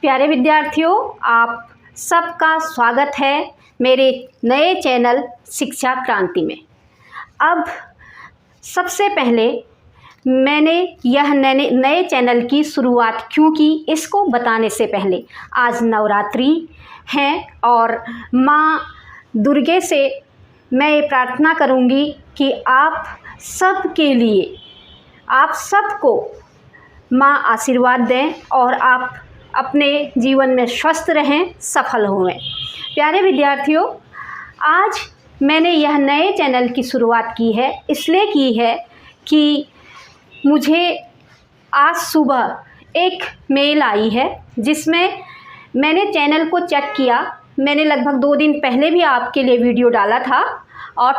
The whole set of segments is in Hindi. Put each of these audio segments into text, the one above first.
प्यारे विद्यार्थियों, आप सबका स्वागत है मेरे नए चैनल शिक्षा क्रांति में। अब सबसे पहले मैंने यह नए चैनल की शुरुआत क्यों की, इसको बताने से पहले आज नवरात्रि है और माँ दुर्गे से मैं ये प्रार्थना करूँगी कि आप सबके लिए, आप सबको माँ आशीर्वाद दें और आप अपने जीवन में स्वस्थ रहें, सफल हों। प्यारे विद्यार्थियों, आज मैंने यह नए चैनल की शुरुआत की है, इसलिए की है कि मुझे आज सुबह एक मेल आई है जिसमें मैंने चैनल को चेक किया। मैंने लगभग 2 दिन पहले भी आपके लिए वीडियो डाला था और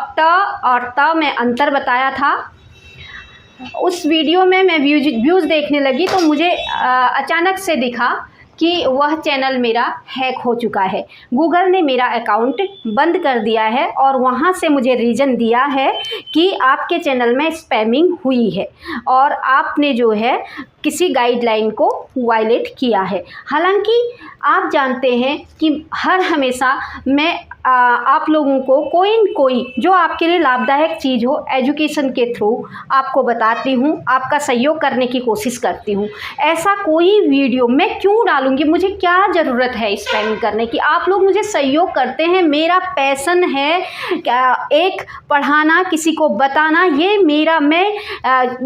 त में अंतर बताया था। उस वीडियो में मैं व्यूज़ देखने लगी तो मुझे अचानक से दिखा कि वह चैनल मेरा हैक हो चुका है। गूगल ने मेरा अकाउंट बंद कर दिया है और वहाँ से मुझे रीज़न दिया है कि आपके चैनल में स्पैमिंग हुई है और आपने जो है किसी गाइडलाइन को वायलेट किया है। हालांकि आप जानते हैं कि हर हमेशा मैं आप लोगों को कोई जो आपके लिए लाभदायक चीज़ हो एजुकेशन के थ्रू आपको बताती हूँ, आपका सहयोग करने की कोशिश करती हूँ। ऐसा कोई वीडियो मैं क्यों डालूँगी, मुझे क्या ज़रूरत है स्पैमिंग करने की। आप लोग मुझे सहयोग करते हैं, मेरा पैशन है एक पढ़ाना, किसी को बताना। मैं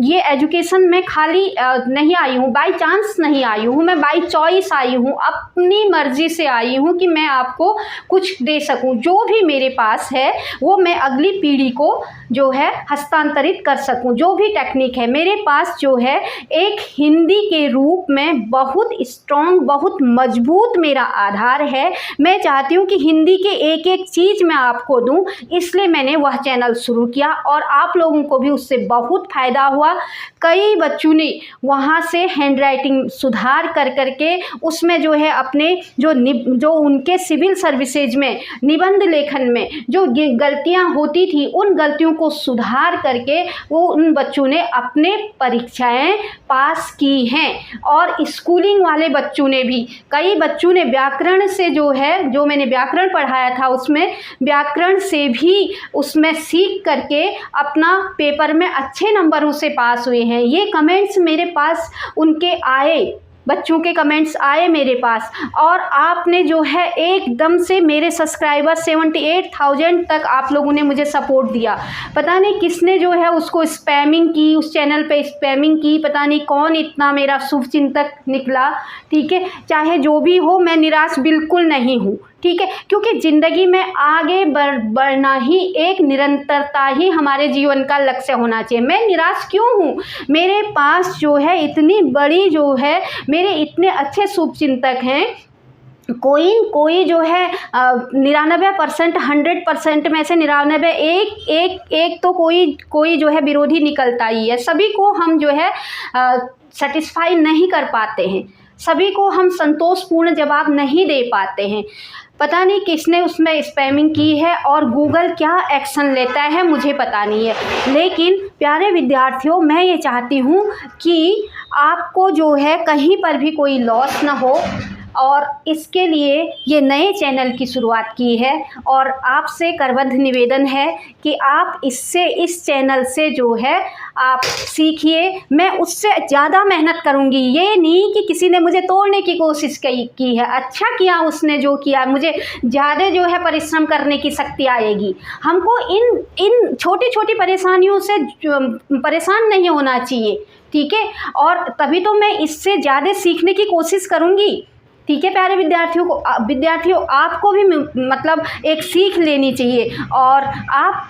ये एजुकेशन में खाली नहीं आई हूँ, बाई चांस नहीं आई हूँ, मैं बाई चॉइस आई हूँ, अपनी मर्ज़ी से आई हूँ कि मैं आपको कुछ दे सकूँ। जो भी मेरे पास है वो मैं अगली पीढ़ी को जो है हस्तांतरित कर सकूं। जो भी टेक्निक है मेरे पास जो है एक हिंदी के रूप में बहुत स्ट्रॉन्ग, बहुत मजबूत मेरा आधार है। मैं चाहती हूं कि हिंदी के एक एक चीज़ मैं आपको दूं, इसलिए मैंने वह चैनल शुरू किया और आप लोगों को भी उससे बहुत फ़ायदा हुआ। कई बच्चों ने वहाँ से हैंड राइटिंग सुधार करके उसमें जो है अपने जो उनके सिविल सर्विसेज में निबंध लेखन में जो गलतियां होती थी उन गलतियों को सुधार करके उन बच्चों ने अपने परीक्षाएं पास की हैं। और स्कूलिंग वाले बच्चों ने भी, कई बच्चों ने व्याकरण से जो मैंने व्याकरण पढ़ाया था उसमें व्याकरण से भी उसमें सीख करके अपना पेपर में अच्छे नंबरों से पास हुए हैं। ये कमेंट्स मेरे पास उनके आए, बच्चों के कमेंट्स आए मेरे पास और आपने जो है एकदम से मेरे सब्सक्राइबर 78,000 तक आप लोगों ने मुझे सपोर्ट दिया। पता नहीं किसने जो है उसको स्पैमिंग की, उस चैनल पे स्पैमिंग की, पता नहीं कौन इतना मेरा शुभचिंतक निकला। ठीक है, चाहे जो भी हो, मैं निराश बिल्कुल नहीं हूँ। ठीक है, क्योंकि ज़िंदगी में आगे बढ़ना ही, एक निरंतरता ही हमारे जीवन का लक्ष्य होना चाहिए। मैं निराश क्यों हूँ? मेरे पास जो है इतनी बड़ी जो है, मेरे इतने अच्छे शुभचिंतक हैं। कोई जो है 99% 100% में से 99 एक तो कोई जो है विरोधी निकलता ही है। सभी को हम जो है सेटिस्फाई नहीं कर पाते हैं, सभी को हम संतोषपूर्ण जवाब नहीं दे पाते हैं। पता नहीं किसने उसमें स्पैमिंग की है और गूगल क्या एक्शन लेता है मुझे पता नहीं है। लेकिन प्यारे विद्यार्थियों, मैं ये चाहती हूँ कि आपको जो है कहीं पर भी कोई लॉस ना हो और इसके लिए ये नए चैनल की शुरुआत की है और आपसे करबद्ध निवेदन है कि आप इस चैनल से जो है आप सीखिए। मैं उससे ज़्यादा मेहनत करूँगी, ये नहीं कि किसी ने मुझे तोड़ने की कोशिश की है। अच्छा किया उसने जो किया, मुझे ज़्यादा जो है परिश्रम करने की शक्ति आएगी। हमको इन छोटी छोटी परेशानियों से परेशान नहीं होना चाहिए। ठीक है, और तभी तो मैं इससे ज़्यादा सीखने की कोशिश करूँगी। ठीक है प्यारे विद्यार्थियों, आपको भी मतलब एक सीख लेनी चाहिए और आप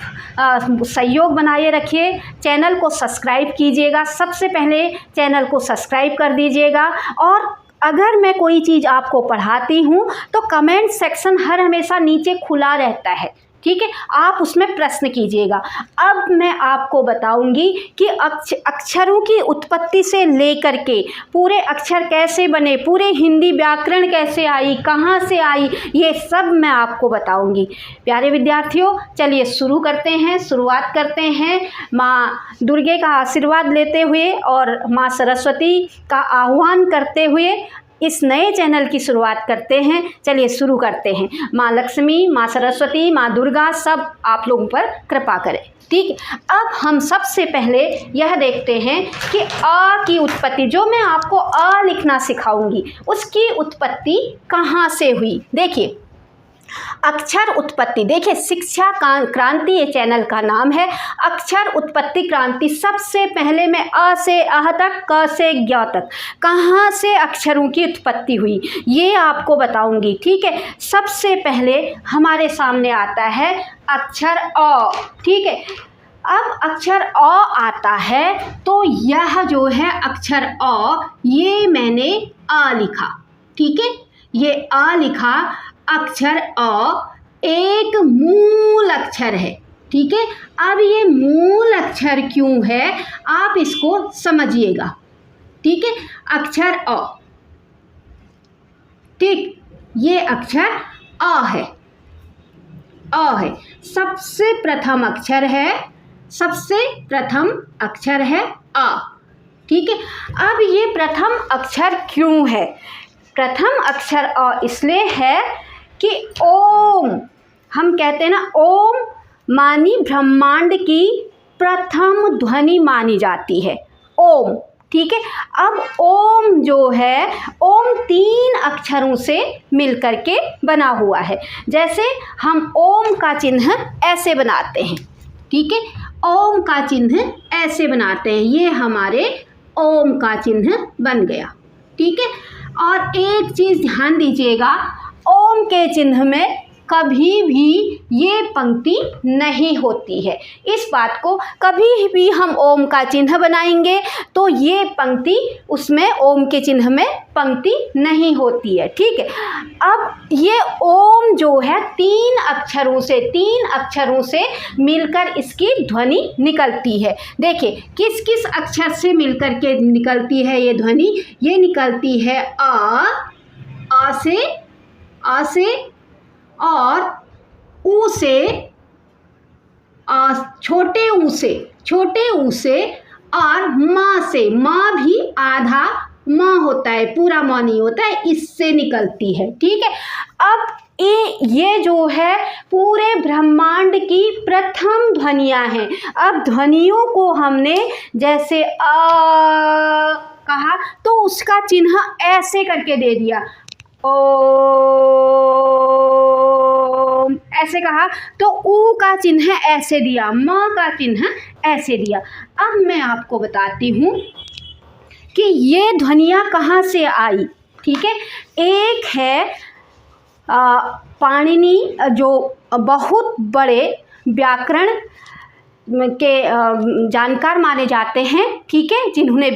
सहयोग बनाए रखिए। चैनल को सब्सक्राइब कीजिएगा, सबसे पहले चैनल को सब्सक्राइब कर दीजिएगा। और अगर मैं कोई चीज़ आपको पढ़ाती हूँ तो कमेंट सेक्शन हर हमेशा नीचे खुला रहता है। ठीक है, आप उसमें प्रश्न कीजिएगा। अब मैं आपको बताऊंगी कि अक्षरों की उत्पत्ति से लेकर के पूरे अक्षर कैसे बने, पूरे हिंदी व्याकरण कैसे आई, कहाँ से आई, ये सब मैं आपको बताऊंगी। प्यारे विद्यार्थियों, चलिए शुरुआत करते हैं माँ दुर्गे का आशीर्वाद लेते हुए और माँ सरस्वती का आह्वान करते हुए इस नए चैनल की शुरुआत करते हैं। चलिए शुरू करते हैं। माँ लक्ष्मी, माँ सरस्वती, माँ दुर्गा सब आप लोगों पर कृपा करें। ठीक, अब हम सबसे पहले यह देखते हैं कि अ की उत्पत्ति, जो मैं आपको अ लिखना सिखाऊंगी उसकी उत्पत्ति कहाँ से हुई। देखिए, अक्षर उत्पत्ति, देखिए शिक्षा क्रांति ये चैनल का नाम है। अक्षर उत्पत्ति क्रांति, सबसे पहले मैं अ से अह तक, क से ज्ञ तक कहाँ से अक्षरों की उत्पत्ति हुई ये आपको बताऊंगी। ठीक है, सबसे पहले हमारे सामने आता है अक्षर अ। ठीक है, अब अक्षर अ आता है तो यह जो है अक्षर अ, ये मैंने अ लिखा। ठीक है, ये अ लिखा। अक्षर अ एक मूल अक्षर है। ठीक है, अब ये मूल अक्षर क्यों है आप इसको समझिएगा। ठीक है, अक्षर अ, ठीक, ये अक्षर अ है। अ है सबसे प्रथम अक्षर है, सबसे प्रथम अक्षर है अ। ठीक है, अब ये प्रथम अक्षर क्यों है? प्रथम अक्षर अ इसलिए है कि ओम, हम कहते हैं ना, ओम मानी ब्रह्मांड की प्रथम ध्वनि मानी जाती है, ओम। ठीक है, अब ओम जो है, ओम 3 अक्षरों से मिलकर के बना हुआ है। जैसे हम ओम का चिन्ह ऐसे बनाते हैं। ठीक है, ओम का चिन्ह ऐसे बनाते हैं, ये हमारे ओम का चिन्ह बन गया। ठीक है, और एक चीज़ ध्यान दीजिएगा, ओम के चिन्ह में कभी भी ये पंक्ति नहीं होती है। इस बात को, कभी भी हम ओम का चिन्ह बनाएंगे तो ये पंक्ति, उसमें ओम के चिन्ह में पंक्ति नहीं होती है। ठीक है, अब ये ओम जो है 3 अक्षरों से मिलकर इसकी ध्वनि निकलती है। देखिए, किस किस अक्षर से मिलकर के निकलती है ये ध्वनि? ये निकलती है आ से, और ऊ से, छोटे ऊ से, और माँ से। माँ भी आधा माँ होता है, पूरा माँ नहीं होता है, इससे निकलती है। ठीक है, अब ये जो है पूरे ब्रह्मांड की प्रथम ध्वनियाँ हैं। अब ध्वनियों को हमने जैसे कहा तो उसका चिन्ह ऐसे करके दे दिया, ओम ऐसे कहा तो ऊ का चिन्ह ऐसे दिया, म का चिन्ह ऐसे दिया। अब मैं आपको बताती हूँ कि ये ध्वनियाँ कहाँ से आई। ठीक है, एक है पाणिनि, जो बहुत बड़े व्याकरण के जानकार माने जाते हैं। ठीक है, जिन्होंने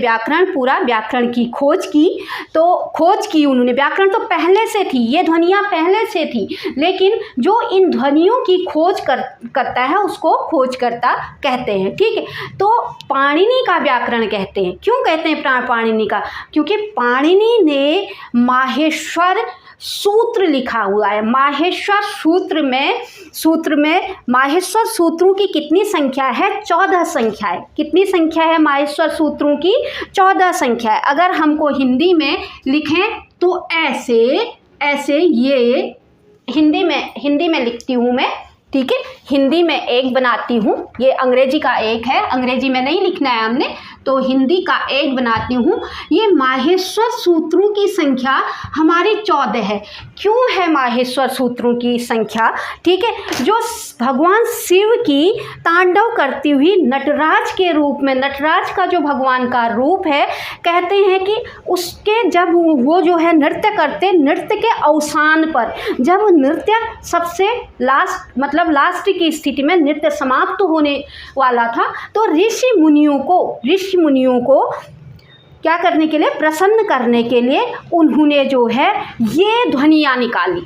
पूरा व्याकरण की खोज की उन्होंने। व्याकरण तो पहले से थी, ये ध्वनियाँ पहले से थी, लेकिन जो इन ध्वनियों की खोज करता है उसको खोजकर्ता कहते हैं। ठीक है, तो पाणिनि का व्याकरण कहते हैं। क्यों कहते हैं पाणिनि का? क्योंकि पाणिनि ने माहेश्वर सूत्र लिखा हुआ है। माहेश्वर सूत्र में माहेश्वर सूत्रों की कितनी संख्या है? 14 संख्या है। कितनी संख्या है माहेश्वर सूत्रों की? 14 संख्या है। अगर हमको हिंदी में लिखें तो ऐसे ये हिंदी में लिखती हूँ मैं। ठीक है, हिंदी में 1 बनाती हूँ, ये अंग्रेजी का 1 है, अंग्रेजी में नहीं लिखना है हमने, तो हिंदी का 1 बनाती हूँ। ये माहेश्वर सूत्रों की संख्या हमारी 14 है। क्यों है माहेश्वर सूत्रों की संख्या? ठीक है, जो भगवान शिव की तांडव करती हुई नटराज के रूप में, नटराज का जो भगवान का रूप है, कहते हैं कि उसके जब वो जो है नृत्य करते, नृत्य के अवसान पर जब नृत्य सबसे लास्ट की स्थिति में नृत्य समाप्त होने वाला था, तो ऋषि मुनियों को क्या करने के लिए? प्रसन्न करने के लिए उन्होंने जो है ये ध्वनियाँ निकाली।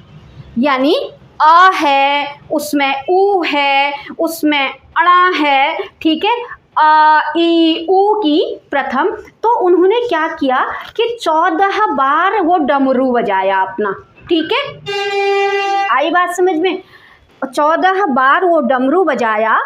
यानी आ है, उसमें ऊ है, उसमें अड़ा है। ठीक है, आ ई ऊ की प्रथम, तो उन्होंने क्या किया कि 14 बार वो डमरू बजाया अपना। ठीक है, आई बात समझ में? 14 बार वो डमरू बजाया,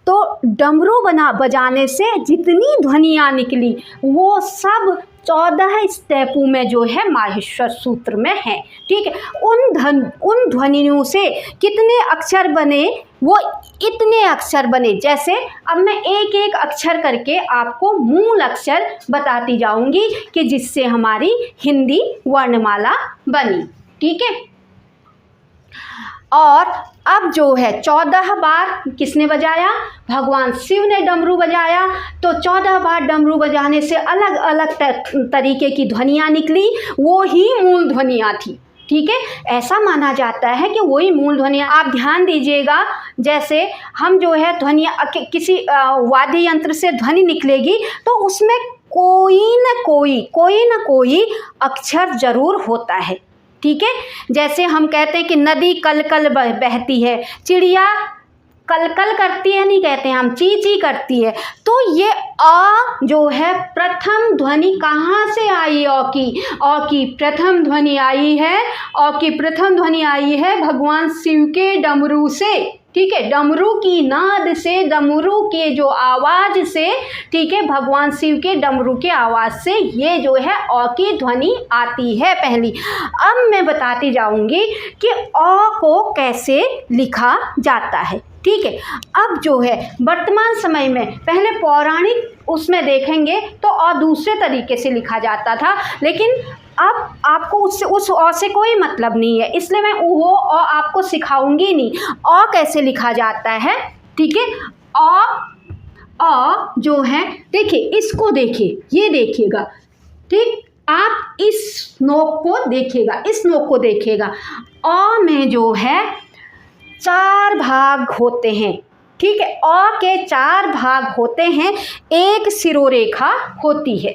तो डमरू बजाने से जितनी ध्वनियाँ निकली वो सब 14 स्टेपों में जो है माहेश्वर सूत्र में है। ठीक है, उन ध्वनियों से कितने अक्षर बने, वो इतने अक्षर बने। जैसे अब मैं एक एक अक्षर करके आपको मूल अक्षर बताती जाऊंगी कि जिससे हमारी हिंदी वर्णमाला बनी। ठीक है, और अब जो है 14 बार किसने बजाया, भगवान शिव ने डमरू बजाया। तो 14 बार डमरू बजाने से अलग अलग तरीके की ध्वनियाँ निकली, वो ही मूल ध्वनियाँ थी। ठीक है, ऐसा माना जाता है कि वही मूल ध्वनियाँ। आप ध्यान दीजिएगा, जैसे हम जो है ध्वनियाँ किसी वाद्य यंत्र से ध्वनि निकलेगी तो उसमें कोई न कोई अक्षर जरूर होता है। ठीक है, जैसे हम कहते हैं कि नदी कल कल बहती है, चिड़िया कल कल करती है नहीं कहते हैं हम, ची ची करती है। तो ये अ जो है प्रथम ध्वनि कहाँ से आई, अ की प्रथम ध्वनि आई है, अ की प्रथम ध्वनि आई है भगवान शिव के डमरू से। ठीक है, डमरू की नाद से, डमरू के जो आवाज़ से, ठीक है, भगवान शिव के डमरू के आवाज़ से ये जो है अ की ध्वनि आती है पहली। अब मैं बताती जाऊंगी कि अ को कैसे लिखा जाता है। ठीक है, अब जो है वर्तमान समय में, पहले पौराणिक उसमें देखेंगे तो अ दूसरे तरीके से लिखा जाता था, लेकिन अब आपको उस अ से कोई मतलब नहीं है, इसलिए मैं वो अ आपको सिखाऊंगी नहीं। अ कैसे लिखा जाता है, ठीक है, अ जो है, देखिए इसको देखिए, ये देखिएगा, ठीक, आप इस नोक को देखिएगा, इस नोक को देखिएगा। अ में जो है 4 भाग होते हैं। ठीक है, अ के 4 भाग होते हैं, एक सिरोरेखा होती है।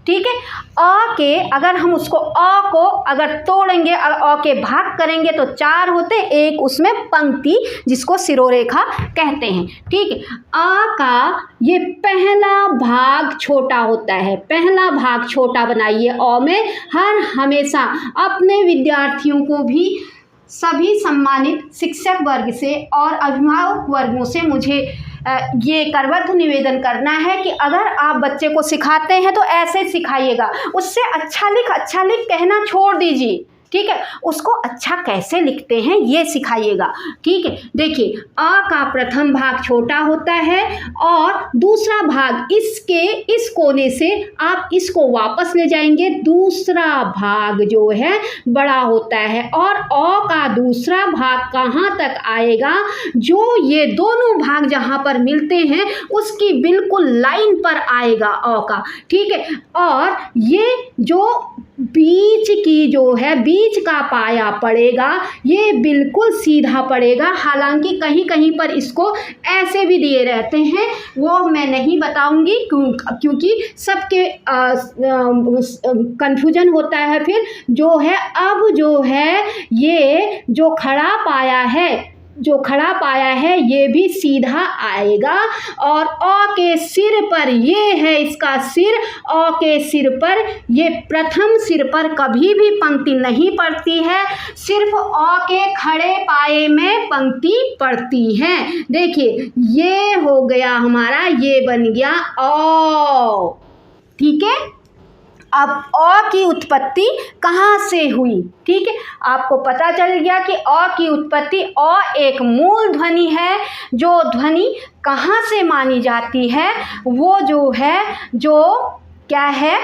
ठीक है, अ के अगर हम उसको अ को अगर तोड़ेंगे, अ के भाग करेंगे तो 4 होते, एक उसमें पंक्ति जिसको सिरोरेखा कहते हैं। ठीक है, अ का ये पहला भाग छोटा होता है, पहला भाग छोटा बनाइए अ में। हमेशा अपने विद्यार्थियों को भी, सभी सम्मानित शिक्षक वर्ग से और अभिभावक वर्गों से मुझे ये करबद्ध निवेदन करना है कि अगर आप बच्चे को सिखाते हैं तो ऐसे सिखाइएगा, उससे अच्छा लिख कहना छोड़ दीजिए। ठीक है, उसको अच्छा कैसे लिखते हैं ये सिखाइएगा। ठीक है, देखिए अ का प्रथम भाग छोटा होता है और दूसरा भाग इस कोने से आप इसको वापस ले जाएंगे, दूसरा भाग जो है बड़ा होता है। और अ का दूसरा भाग कहाँ तक आएगा, जो ये दोनों भाग जहाँ पर मिलते हैं उसकी बिल्कुल लाइन पर आएगा अ का। ठीक है, और ये जो बीच की जो है, बीच का पाया पड़ेगा, ये बिल्कुल सीधा पड़ेगा। हालांकि कहीं कहीं पर इसको ऐसे भी दिए रहते हैं, वो मैं नहीं बताऊंगी क्योंकि सबके कंफ्यूजन होता है। फिर जो है, अब जो है ये जो खड़ा पाया है ये भी सीधा आएगा। और अ के सिर पर, ये है इसका सिर, अ के सिर पर, ये प्रथम सिर पर कभी भी पंक्ति नहीं पड़ती है, सिर्फ अ के खड़े पाए में पंक्ति पड़ती है। देखिए ये हो गया हमारा, ये बन गया अ। ठीक है, अब अ की उत्पत्ति कहाँ से हुई, ठीक है, आपको पता चल गया कि अ की उत्पत्ति, अ एक मूल ध्वनि है। जो ध्वनि कहाँ से मानी जाती है, वो जो है, जो क्या है,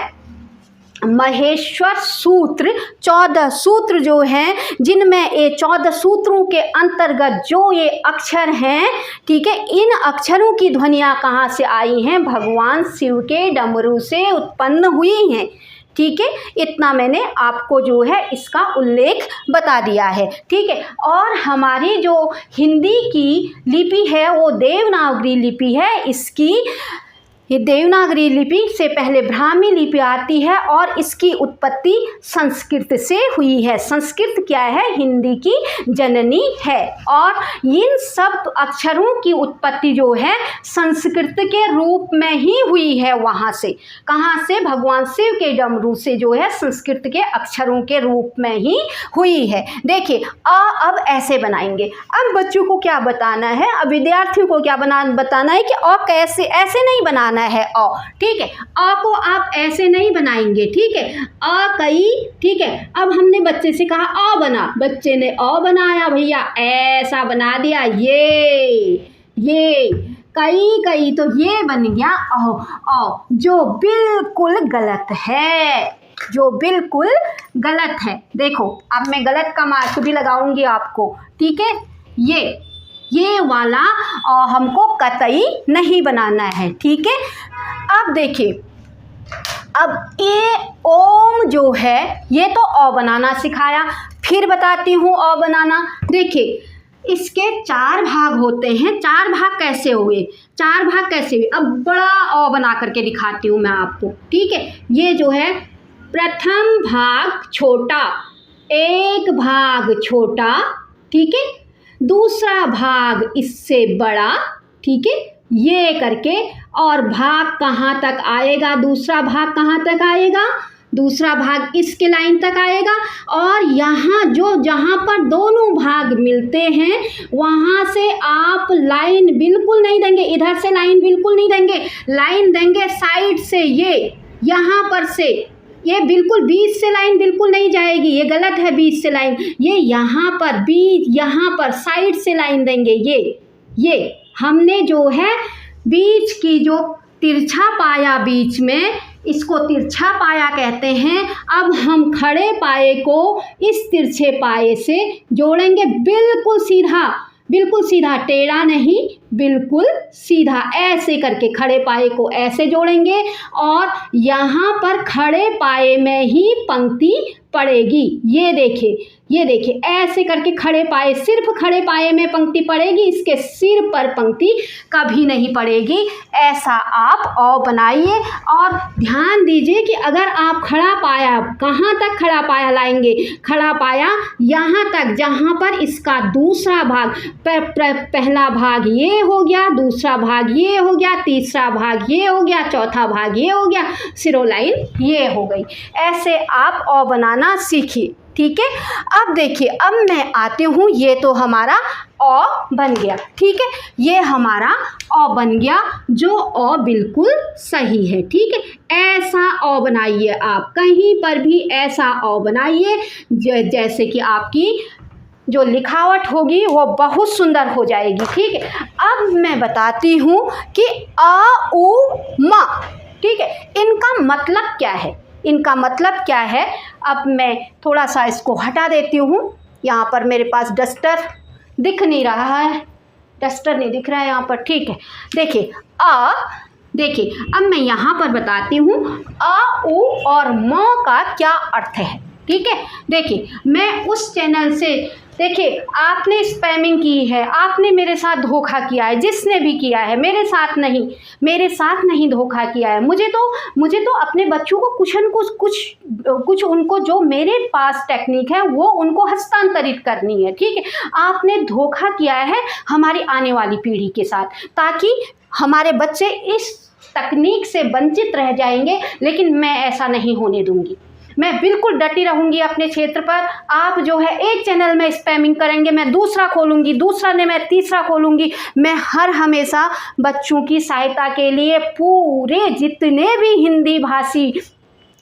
महेश्वर सूत्र, 14 सूत्र जो हैं, जिनमें ये 14 सूत्रों के अंतर्गत जो ये अक्षर हैं, ठीक है, इन अक्षरों की ध्वनियाँ कहाँ से आई हैं, भगवान शिव के डमरू से उत्पन्न हुई हैं। ठीक है, इतना मैंने आपको जो है इसका उल्लेख बता दिया है। ठीक है, और हमारी जो हिंदी की लिपि है वो देवनागरी लिपि है। इसकी ये देवनागरी लिपि से पहले ब्राह्मी लिपि आती है और इसकी उत्पत्ति संस्कृत से हुई है। संस्कृत क्या है, हिंदी की जननी है। और इन सब अक्षरों की उत्पत्ति जो है संस्कृत के रूप में ही हुई है। वहाँ से, कहाँ से, भगवान शिव के डमरू से जो है संस्कृत के अक्षरों के रूप में ही हुई है। देखिए अब ऐसे बनाएंगे। अब बच्चों को क्या बताना है, अब विद्यार्थियों को क्या बताना है कि कैसे, ऐसे नहीं बनाना बनाना है अ, ठीक है। अ को आप ऐसे नहीं बनाएंगे, ठीक है, अ कई, ठीक है। अब हमने बच्चे से कहा अ बना, बच्चे ने अ बनाया भैया, ऐसा बना दिया, ये कई कई तो ये बन गया अ, जो बिल्कुल गलत है, जो बिल्कुल गलत है। देखो अब मैं गलत का मार्क भी लगाऊंगी आपको, ठीक है। ये वाला हमको कतई नहीं बनाना है, ठीक है। अब देखिए, अब ये ओम जो है ये तो अ बनाना सिखाया, फिर बताती हूँ अ बनाना। देखिए इसके 4 भाग होते हैं, 4 भाग कैसे हुए, 4 भाग कैसे हुए, अब बड़ा अ बना करके दिखाती हूँ मैं आपको, ठीक है। ये जो है प्रथम भाग छोटा, एक भाग छोटा, ठीक है, दूसरा भाग इससे बड़ा, ठीक है, ये करके, और भाग कहाँ तक आएगा, दूसरा भाग कहाँ तक आएगा, दूसरा भाग इसके लाइन तक आएगा, और यहाँ जो जहाँ पर दोनों भाग मिलते हैं वहाँ से आप लाइन बिल्कुल नहीं देंगे, इधर से लाइन बिल्कुल नहीं देंगे, लाइन देंगे साइड से, ये यहाँ पर से, ये बिल्कुल बीच से लाइन बिल्कुल नहीं जाएगी, ये गलत है, बीच से लाइन, ये यहाँ पर बीच, यहाँ पर साइड से लाइन देंगे, ये हमने जो है बीच की जो तिरछा पाया बीच में, इसको तिरछा पाया कहते हैं। अब हम खड़े पाए को इस तिरछे पाए से जोड़ेंगे, बिल्कुल सीधा, बिल्कुल सीधा, टेढ़ा नहीं, बिल्कुल सीधा, ऐसे करके खड़े पाए को ऐसे जोड़ेंगे, और यहाँ पर खड़े पाए में ही पंक्ति पड़ेगी। ये देखिए ऐसे करके खड़े पाए, सिर्फ खड़े पाए में पंक्ति पड़ेगी, इसके सिर पर पंक्ति कभी नहीं पड़ेगी। ऐसा आप अ बनाइए, और ध्यान दीजिए कि अगर आप खड़ा पाया, कहाँ तक खड़ा पाया लाएंगे, खड़ा पाया यहाँ तक जहाँ पर इसका दूसरा भाग, पहला भाग ये हो गया, दूसरा भाग ये हो गया, तीसरा भाग ये हो गया, चौथा भाग ये हो गया, सिरोलाइन ये हो गई। ऐसे आप अ बनाना सीखिए, ठीक है। अब देखिए, अब मैं आती हूँ, ये तो हमारा अ बन गया, ठीक है, ये हमारा अ बन गया, जो अ बिल्कुल सही है, ठीक है। ऐसा अ बनाइए, आप कहीं पर भी ऐसा अ बनाइए, जैसे कि आपकी जो लिखावट होगी वो बहुत सुंदर हो जाएगी, ठीक है। अब मैं बताती हूँ कि अ उ म, ठीक है, इनका मतलब क्या है, इनका मतलब क्या है। अब मैं थोड़ा सा इसको हटा देती हूँ, यहाँ पर मेरे पास डस्टर दिख नहीं रहा है, डस्टर नहीं दिख रहा है यहाँ पर, ठीक है। देखिए देखिए अब मैं यहाँ पर बताती हूँ अ उ और म का क्या अर्थ है, ठीक है। देखिए मैं उस चैनल से, देखिए आपने स्पैमिंग की है, आपने मेरे साथ धोखा किया है, जिसने भी किया है, मेरे साथ नहीं धोखा किया है। मुझे तो अपने बच्चों को कुछ उनको जो मेरे पास टेक्निक है वो उनको हस्तांतरित करनी है, ठीक है। आपने धोखा किया है हमारी आने वाली पीढ़ी के साथ, ताकि हमारे बच्चे इस तकनीक से वंचित रह जाएंगे, लेकिन मैं ऐसा नहीं होने दूंगी। मैं बिल्कुल डटी रहूंगी अपने क्षेत्र पर। आप जो है एक चैनल में स्पैमिंग करेंगे, मैं दूसरा खोलूंगी, दूसरा ने मैं तीसरा खोलूंगी। मैं हर हमेशा बच्चों की सहायता के लिए पूरे जितने भी हिंदी भाषी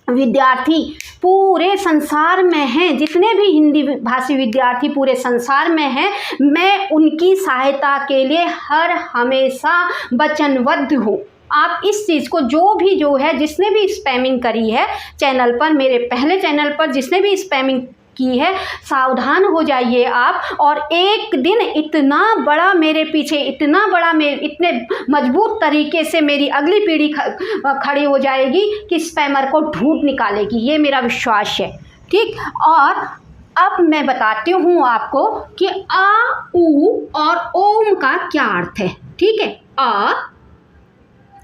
विद्यार्थी पूरे संसार में हैं, जितने भी हिंदी भाषी विद्यार्थी पूरे संसार में हैं, मैं उनकी सहायता के लिए हर हमेशा वचनबद्ध हूँ। आप इस चीज़ को जो है जिसने भी स्पैमिंग करी है चैनल पर, मेरे पहले चैनल पर जिसने भी स्पैमिंग की है, सावधान हो जाइए आप। और एक दिन इतना बड़ा मेरे पीछे, इतने मजबूत तरीके से मेरी अगली पीढ़ी खड़ी हो जाएगी कि स्पैमर को ढूंढ निकालेगी, ये मेरा विश्वास है, ठीक। और अब मैं बताती हूँ आपको कि आ उ और ओम का क्या अर्थ है, ठीक है। आ,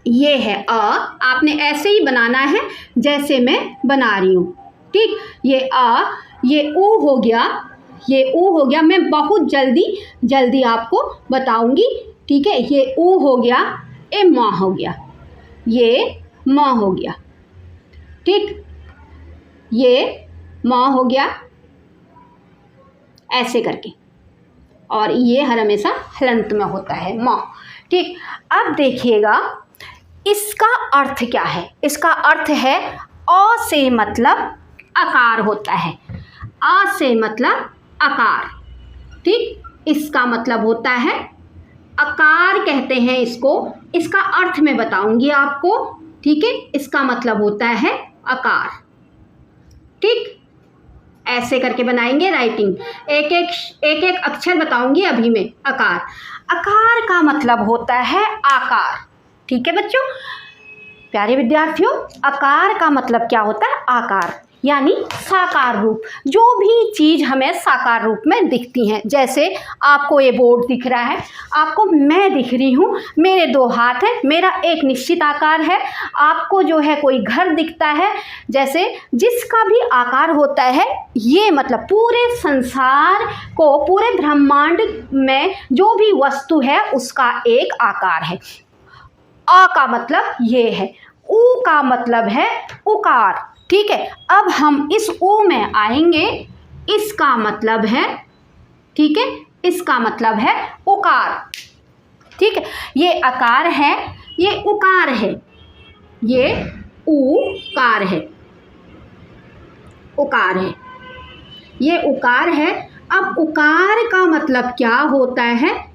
ये है अ, आपने ऐसे ही बनाना है जैसे मैं बना रही हूँ, ठीक। ये आ, ये ऊ हो गया, मैं बहुत जल्दी आपको बताऊंगी, ठीक है। ये ऊ हो गया, ए म हो गया, ये म हो गया, ठीक, ये म हो गया, ऐसे करके, और ये हर हमेशा हलंत में होता है म, ठीक। अब देखिएगा इसका अर्थ क्या है? इसका अर्थ है अ से मतलब आकार होता है, अ से मतलब आकार, ठीक। इसका मतलब होता है आकार कहते हैं इसको। इसका अर्थ मैं बताऊंगी आपको, ठीक है। इसका मतलब होता है आकार, ठीक। ऐसे करके बनाएंगे राइटिंग, एक एक अक्षर बताऊंगी अभी मैं। आकार, आकार का मतलब होता है आकार, ठीक है बच्चों। प्यारे विद्यार्थियों, आकार का मतलब क्या होता है? आकार यानी साकार रूप। जो भी चीज़ हमें साकार रूप में दिखती हैं, जैसे आपको ये बोर्ड दिख रहा है, आपको मैं दिख रही हूँ, मेरे 2 हाथ हैं, मेरा एक निश्चित आकार है। आपको जो है कोई घर दिखता है, जैसे जिसका भी आकार होता है, ये मतलब पूरे संसार को, पूरे ब्रह्मांड में जो भी वस्तु है उसका एक आकार है। अ का मतलब ये है, उ का मतलब है उकार, ठीक है। अब हम इस उ में आएंगे, इसका मतलब है, ठीक है, इसका मतलब है उकार, ठीक है। ये आकार है, ये उकार है, ये उकार है, उकार है, ये उकार है। अब उकार का मतलब क्या होता है?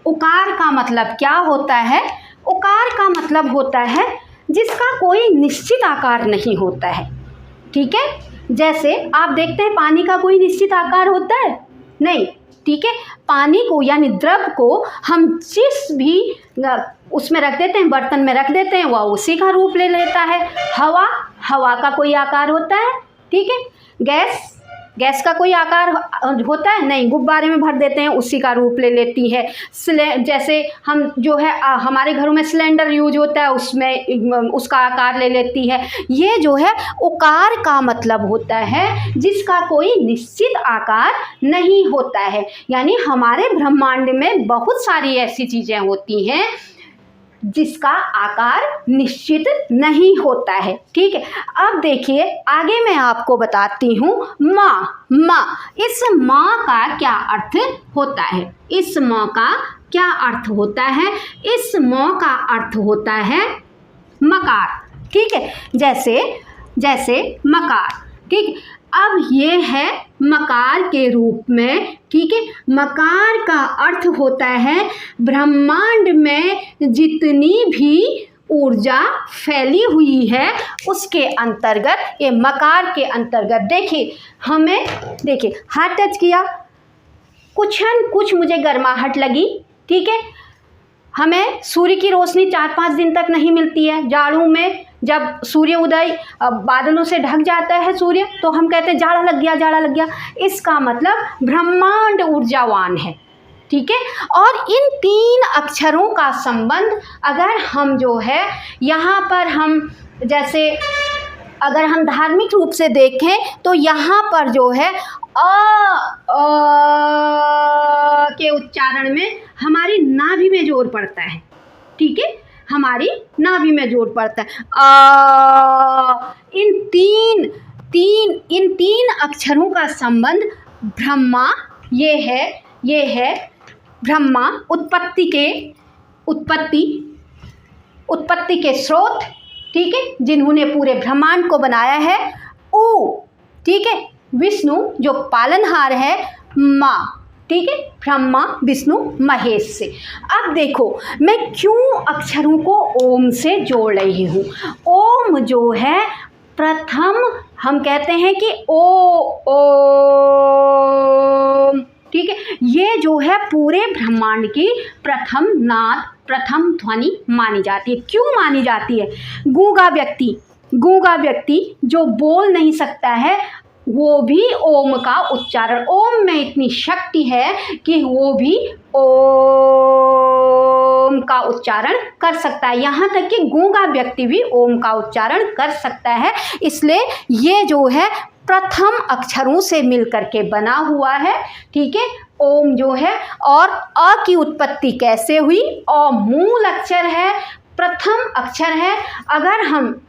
उकार का मतलब क्या होता है? उकार का मतलब होता है जिसका कोई निश्चित आकार नहीं होता है, ठीक है। जैसे आप देखते हैं पानी का कोई निश्चित आकार होता है? नहीं, ठीक है। पानी को यानी द्रव को हम जिस भी उसमें रख देते हैं, बर्तन में रख देते हैं, वह उसी का रूप ले लेता है। हवा, हवा का कोई आकार होता है, ठीक है। गैस, गैस का कोई आकार होता है? नहीं, गुब्बारे में भर देते हैं, उसी का रूप ले लेती है। जैसे हम जो है हमारे घरों में सिलेंडर यूज होता है, उसमें उसका आकार ले लेती है। ये जो है उकार का मतलब होता है जिसका कोई निश्चित आकार नहीं होता है। यानी हमारे ब्रह्मांड में बहुत सारी ऐसी चीज़ें होती हैं जिसका आकार निश्चित नहीं होता है, ठीक है। अब देखिए आगे मैं आपको बताती हूँ माँ। माँ, इस माँ का क्या अर्थ होता है? इस माँ का क्या अर्थ होता है? इस माँ का अर्थ होता है मकार, ठीक है। जैसे मकार, ठीक। अब ये है मकार के रूप में, ठीक है। मकार का अर्थ होता है ब्रह्मांड में जितनी भी ऊर्जा फैली हुई है उसके अंतर्गत, ये मकार के अंतर्गत। देखिए, हमें देखिए हाथ टच किया, कुछ मुझे गर्माहट लगी, ठीक है। हमें सूर्य की रोशनी 4-5 दिन तक नहीं मिलती है। जाड़ों में जब सूर्य उदय बादलों से ढक जाता है सूर्य, तो हम कहते हैं जाड़ा लग गया, जाड़ा लग गया। इसका मतलब ब्रह्मांड ऊर्जावान है, ठीक है। और इन 3 अक्षरों का संबंध अगर हम जो है यहाँ पर हम जैसे अगर हम धार्मिक रूप से देखें तो यहाँ पर जो है के उच्चारण में हमारी नाभि में जोर पड़ता है, ठीक है। हमारी नाभि में जोर पड़ता है। इन तीन अक्षरों का संबंध ब्रह्मा, ये है ब्रह्मा, उत्पत्ति के स्रोत, ठीक है, जिन्होंने पूरे ब्रह्मांड को बनाया है। ओ, ठीक है, विष्णु जो पालनहार है। माँ, ठीक है, ब्रह्मा विष्णु महेश से। अब देखो मैं क्यों अक्षरों को ओम से जोड़ रही हूँ। ओम जो है प्रथम, हम कहते हैं कि ओम, ठीक है, ये जो है पूरे ब्रह्मांड की प्रथम नाद, प्रथम ध्वनि मानी जाती है। क्यों मानी जाती है? गूंगा व्यक्ति जो बोल नहीं सकता है वो भी ओम का उच्चारण, ओम में इतनी शक्ति है कि वो भी ओम का उच्चारण कर सकता है। यहाँ तक कि गूंगा व्यक्ति भी ओम का उच्चारण कर सकता है। इसलिए ये जो है प्रथम अक्षरों से मिलकर के बना हुआ है, ठीक है, ओम जो है। और अ की उत्पत्ति कैसे हुई? अ मूल अक्षर है, प्रथम अक्षर है। अगर हम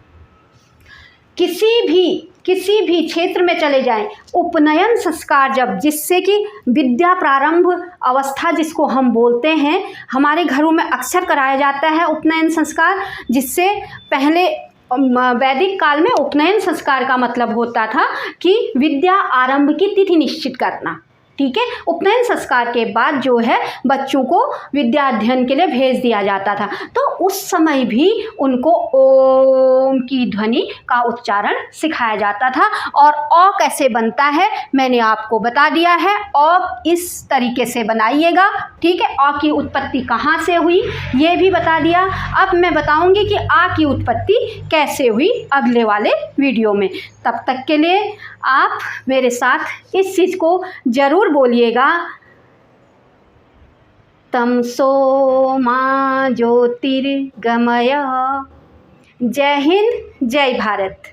किसी भी किसी भी क्षेत्र में चले जाएं, उपनयन संस्कार जब, जिससे कि विद्या प्रारंभ अवस्था जिसको हम बोलते हैं, हमारे घरों में अक्सर कराया जाता है उपनयन संस्कार। जिससे पहले वैदिक काल में उपनयन संस्कार का मतलब होता था कि विद्या आरंभ की तिथि निश्चित करना। ठीक है, उपनयन संस्कार के बाद जो है बच्चों को विद्या अध्ययन के लिए भेज दिया जाता था। तो उस समय भी उनको ओम की ध्वनि का उच्चारण सिखाया जाता था। और अ कैसे बनता है मैंने आपको बता दिया है। अ इस तरीके से बनाइएगा। ठीक है, अ की उत्पत्ति कहाँ से हुई ये भी बता दिया। अब मैं बताऊंगी कि आ की उत्पत्ति कैसे हुई अगले वाले वीडियो में। तब तक के लिए आप मेरे साथ इस चीज़ को ज़रूर बोलिएगा, तमसो मा ज्योतिर्गमय। जय हिंद, जय भारत।